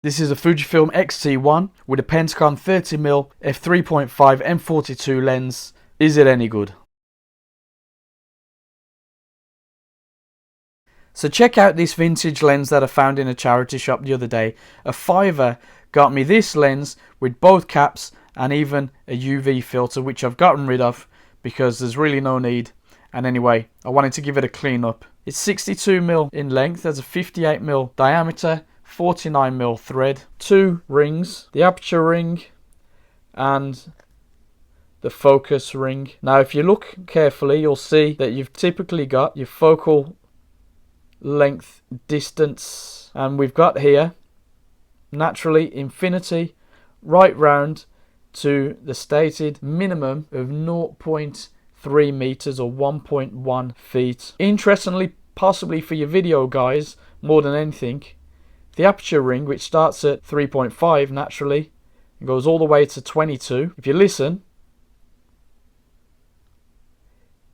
This is a Fujifilm X-T1 with a Pentacon 30mm f3.5 M42 lens. Is it any good? So check out this vintage lens that I found in a charity shop the other day. A fiver got me this lens with both caps and even a UV filter, which I've gotten rid of because there's really no need. And anyway, I wanted to give it a clean up. It's 62mm in length, there's a 58mm diameter, 49mm thread, 2 rings, the aperture ring and the focus ring. Now if you look carefully, you'll see that you've typically got your focal length distance, and we've got here naturally infinity right round to the stated minimum of 0.3 meters or 1.1 feet. Interestingly, possibly for your video guys more than anything, the aperture ring, which starts at 3.5 naturally and goes all the way to 22, if you listen,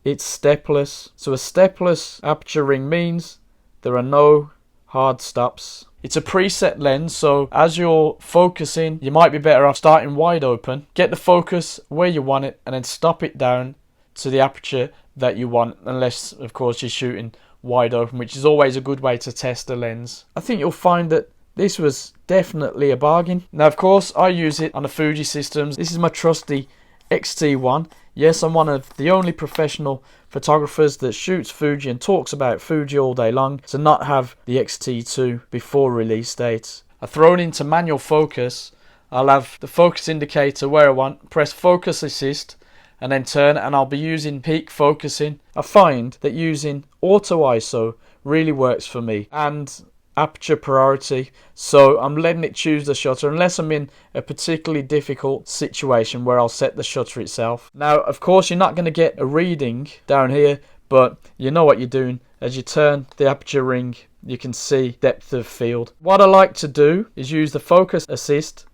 it's stepless. So a stepless aperture ring means there are no hard stops. It's a preset lens, so as you're focusing, you might be better off starting wide open. Get the focus where you want it and then stop it down to the aperture that you want, unless of course you're shooting wide open, which is always a good way to test a lens. I think you'll find that this was definitely a bargain. Now of course I use it on the Fuji systems. This is my trusty X-T1. Yes, I'm one of the only professional photographers that shoots Fuji and talks about Fuji all day long to not have the X-T2 before release date. I throw it into manual focus. I'll have the focus indicator where I want, press focus assist and then turn, and I'll be using peak focusing. I find that using auto ISO really works for me, and aperture priority, so I'm letting it choose the shutter unless I'm in a particularly difficult situation where I'll set the shutter itself. Now of course you're not going to get a reading down here, but you know what you're doing. As you turn the aperture ring, you can see depth of field. What I like to do is use the focus assist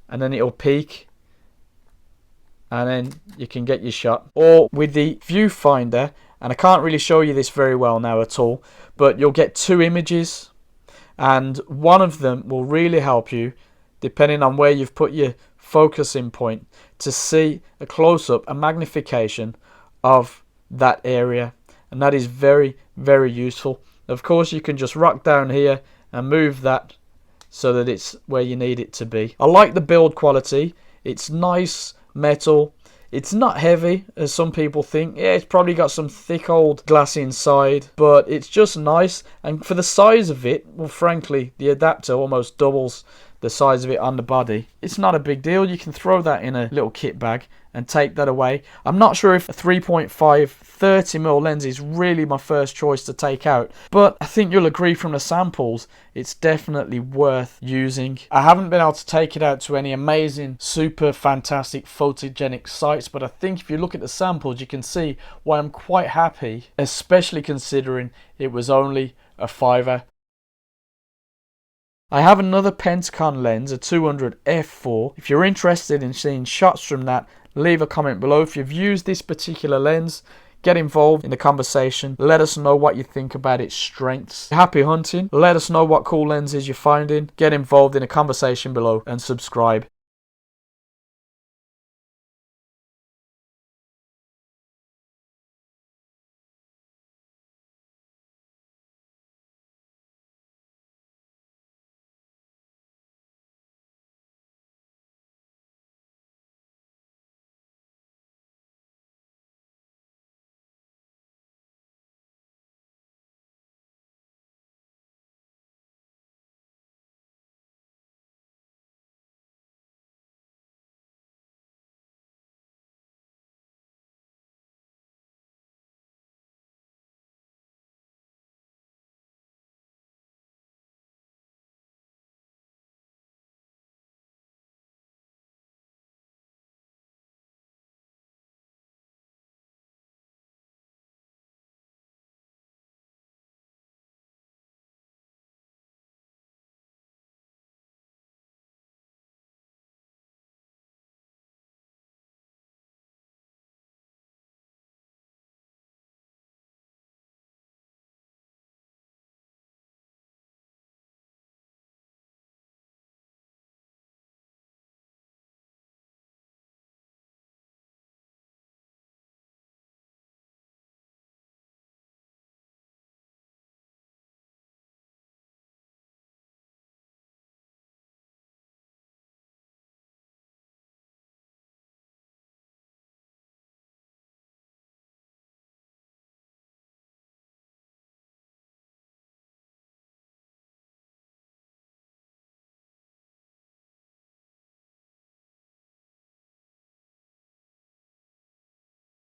and then it'll peak and then you can get your shot. Or with the viewfinder, and I can't really show you this very well now at all, but you'll get 2 images and one of them will really help you, depending on where you've put your focusing point, to see a close-up, a magnification of that area, and that is very, very useful. Of course you can just rock down here and move that so that it's where you need it to be. I like the build quality. It's nice metal. It's not heavy as some people think. Yeah, it's probably got some thick old glass inside, but it's just nice. And for the size of it, well frankly, the adapter almost doubles the size of it on the body. It's not a big deal. You can throw that in a little kit bag and take that away. I'm not sure if a 3.5 30mm lens is really my first choice to take out, but I think you'll agree from the samples it's definitely worth using. I haven't been able to take it out to any amazing, super fantastic photogenic sites, but I think if you look at the samples you can see why I'm quite happy, especially considering it was only a fiver. I have another Pentacon lens, a 200 f4. If you're interested in seeing shots from that, leave a comment below. If you've used this particular lens, get involved in the conversation. Let us know what you think about its strengths. Happy hunting. Let us know what cool lenses you're finding. Get involved in a conversation below and subscribe.